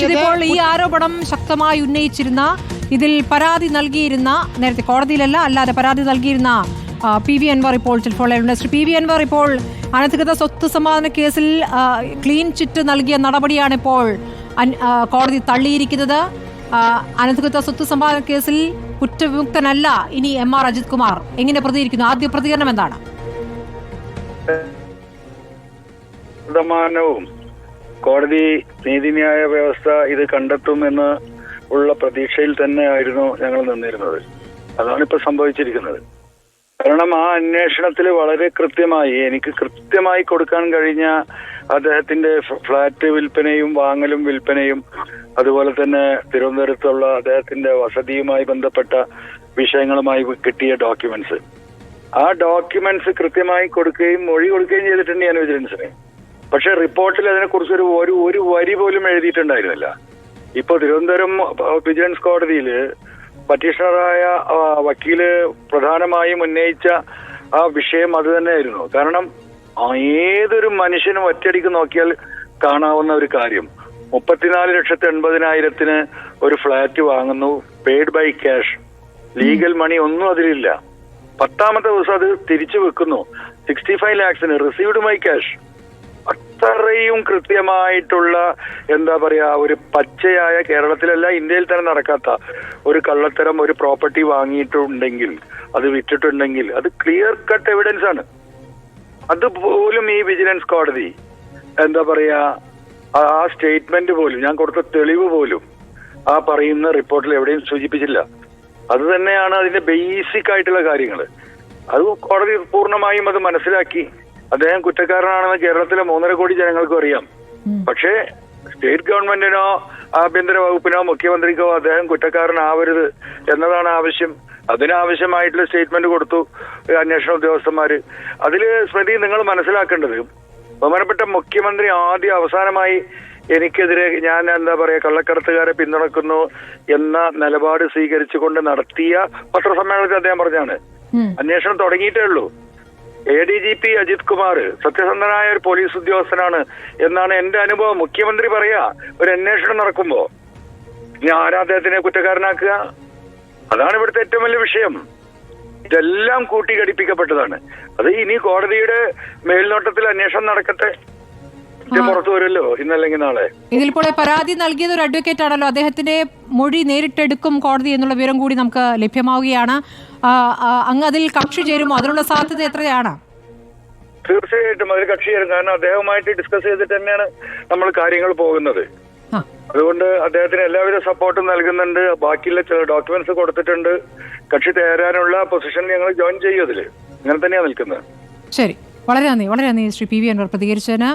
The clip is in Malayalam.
അജിത്, ഇപ്പോൾ ഈ ആരോപണം ശക്തമായി ഉന്നയിച്ചിരുന്ന, ഇതിൽ പരാതി നൽകിയിരുന്ന, നേരത്തെ കോടതിയിലല്ല അല്ലാതെ പരാതി നൽകിയിരുന്ന പി വി അൻവർ ഇപ്പോൾ ചിലപ്പോൾ ശ്രീ പി വി അൻവർ ഇപ്പോൾ അനധികൃത സ്വത്ത് സമ്പാദന കേസിൽ ക്ലീൻ ചിറ്റ് നൽകിയ നടപടിയാണ് ഇപ്പോൾ കോടതി തള്ളിയിരിക്കുന്നത്. അനധികൃത സ്വത്ത് സമ്പാദന കേസിൽ കുറ്റവിമുക്തനല്ല ഇനി എം.ആർ. അജിത് കുമാർ. എങ്ങനെ പ്രതികരിക്കുന്നു? ആദ്യ പ്രതികരണം എന്താണ്? കോടതി നീതിന്യായ വ്യവസ്ഥ ഇത് കണ്ടെത്തുമെന്ന് ഉള്ള പ്രതീക്ഷയിൽ തന്നെ ആയിരുന്നു ഞങ്ങൾ നിന്നിരുന്നത്. അതാണ് ഇപ്പൊ സംഭവിച്ചിരിക്കുന്നത്. കാരണം ആ അന്വേഷണത്തിൽ വളരെ കൃത്യമായി എനിക്ക് കൃത്യമായി കൊടുക്കാൻ കഴിഞ്ഞ അദ്ദേഹത്തിന്റെ ഫ്ളാറ്റ് വിൽപ്പനയും വാങ്ങലും വിൽപ്പനയും അതുപോലെ തന്നെ തിരുവനന്തപുരത്തുള്ള അദ്ദേഹത്തിന്റെ വസതിയുമായി ബന്ധപ്പെട്ട വിഷയങ്ങളുമായി കിട്ടിയ ഡോക്യുമെന്റ്സ്, ആ ഡോക്യുമെന്റ്സ് കൃത്യമായി കൊടുക്കുകയും മൊഴി കൊടുക്കുകയും ചെയ്തിട്ടുണ്ട് ഞാൻ വിജിലൻസിന്. പക്ഷെ റിപ്പോർട്ടിൽ അതിനെക്കുറിച്ച് ഒരു വരി പോലും എഴുതിയിട്ടുണ്ടായിരുന്നില്ല. ഇപ്പൊ തിരുവനന്തപുരം വിജിലൻസ് കോടതിയിൽ പറ്റീഷണറായ വക്കീല് പ്രധാനമായും ഉന്നയിച്ച ആ വിഷയം അത് തന്നെയായിരുന്നു. കാരണം ഏതൊരു മനുഷ്യനും ഒറ്റയടിക്ക് നോക്കിയാൽ കാണാവുന്ന ഒരു കാര്യം, 34,80,000 ഒരു ഫ്ലാറ്റ് വാങ്ങുന്നു, പെയ്ഡ് ബൈ ക്യാഷ്, ലീഗൽ മണി ഒന്നും അതിലില്ല. 10ാമത്തെ ദിവസം അത് തിരിച്ചു വെക്കുന്നു, 65 lakhs റിസീവ്ഡ് ബൈ ക്യാഷ്. അത്രയും കൃത്യമായിട്ടുള്ള എന്താ പറയാ, ഒരു പച്ചയായ, കേരളത്തിലല്ല ഇന്ത്യയിൽ തന്നെ നടക്കാത്ത ഒരു കള്ളത്തരം ഒരു പ്രോപ്പർട്ടി വാങ്ങിയിട്ടുണ്ടെങ്കിൽ, അത് വിറ്റിട്ടുണ്ടെങ്കിൽ അത് ക്ലിയർ കട്ട് എവിഡൻസ് ആണ്. അതുപോലും ഈ വിജിലൻസ് കോടതി എന്താ പറയാ, ആ സ്റ്റേറ്റ്മെന്റ് പോലും, ഞാൻ കൊടുത്ത തെളിവ് പോലും ആ പറയുന്ന റിപ്പോർട്ടിൽ എവിടെയും സൂചിപ്പിച്ചില്ല. അത് തന്നെയാണ് അതിന്റെ ബേസിക് ആയിട്ടുള്ള കാര്യങ്ങൾ. അത് കോടതി പൂർണ്ണമായും അത് മനസ്സിലാക്കി. അദ്ദേഹം കുറ്റക്കാരനാണെന്ന് കേരളത്തിലെ 3.5 കോടി ജനങ്ങൾക്കും അറിയാം. പക്ഷേ സ്റ്റേറ്റ് ഗവൺമെന്റിനോ ആഭ്യന്തര വകുപ്പിനോ മുഖ്യമന്ത്രിക്കോ അദ്ദേഹം കുറ്റക്കാരനാവരുത് എന്നതാണ് ആവശ്യം. അതിനാവശ്യമായിട്ടുള്ള സ്റ്റേറ്റ്മെന്റ് കൊടുത്തു അന്വേഷണ ഉദ്യോഗസ്ഥന്മാര്. അതില് സ്മൃതി, നിങ്ങൾ മനസ്സിലാക്കേണ്ടത്, ബഹുമാനപ്പെട്ട മുഖ്യമന്ത്രി അവസാനമായി എനിക്കെതിരെ ഞാൻ എന്താ പറയാ കള്ളക്കടത്തുകാരെ പിന്തുണക്കുന്നു എന്ന നിലപാട് സ്വീകരിച്ചുകൊണ്ട് നടത്തിയ പത്രസമ്മേളനത്തിൽ അദ്ദേഹം പറഞ്ഞാണ് അന്വേഷണം തുടങ്ങിയിട്ടേ ഉള്ളൂ. ADGP അജിത് കുമാർ സത്യസന്ധനായ ഒരു പോലീസ് ഉദ്യോഗസ്ഥനാണ് എന്നാണ് എന്റെ അനുഭവം. മുഖ്യമന്ത്രി പറയാ ഒരു അന്വേഷണം നടക്കുമ്പോ ആരാ അദ്ദേഹത്തിനെ കുറ്റക്കാരനാക്കുക? അതാണ് ഇവിടുത്തെ ഏറ്റവും വലിയ വിഷയം. ഇതെല്ലാം കൂട്ടിഘടിപ്പിക്കപ്പെട്ടതാണ്. അത് ഇനി കോടതിയുടെ മേൽനോട്ടത്തിൽ അന്വേഷണം നടക്കട്ടെ, പുറത്തു വരുമല്ലോ ഇന്നല്ലെങ്കിൽ നാളെ. ഇതിലിപ്പോൾ പരാതി നൽകിയത് ഒരു അഡ്വക്കേറ്റ് ആണല്ലോ, അദ്ദേഹത്തിന്റെ മൊഴി നേരിട്ടെടുക്കും കോടതി എന്നുള്ള വിവരം കൂടി നമുക്ക് ലഭ്യമാവുകയാണ്. അങ്ങ് അതിൽ കക്ഷി ചേരുമോ? അതിനുള്ള സാധ്യത എത്രയാണ്? തീർച്ചയായിട്ടും അതിൽ കക്ഷി ചേരും. കാരണം അദ്ദേഹവുമായിട്ട് ഡിസ്കസ് ചെയ്തിട്ട് തന്നെയാണ് നമ്മൾ കാര്യങ്ങൾ പോകുന്നത്. അതുകൊണ്ട് അദ്ദേഹത്തിന് എല്ലാവിധ സപ്പോർട്ടും നൽകുന്നുണ്ട്. ബാക്കിയുള്ള ഡോക്യുമെന്റ്സ് കൊടുത്തിട്ടുണ്ട്. കക്ഷി തേരാനുള്ള പൊസിഷനിൽ ഞങ്ങൾ ജോയിൻ ചെയ്യും. അതില് അങ്ങനെ തന്നെയാണ് നിൽക്കുന്നത്. ശരി, വളരെ നന്ദി ശ്രീ പി വി അൻവർ പ്രതികരിച്ചതിന്.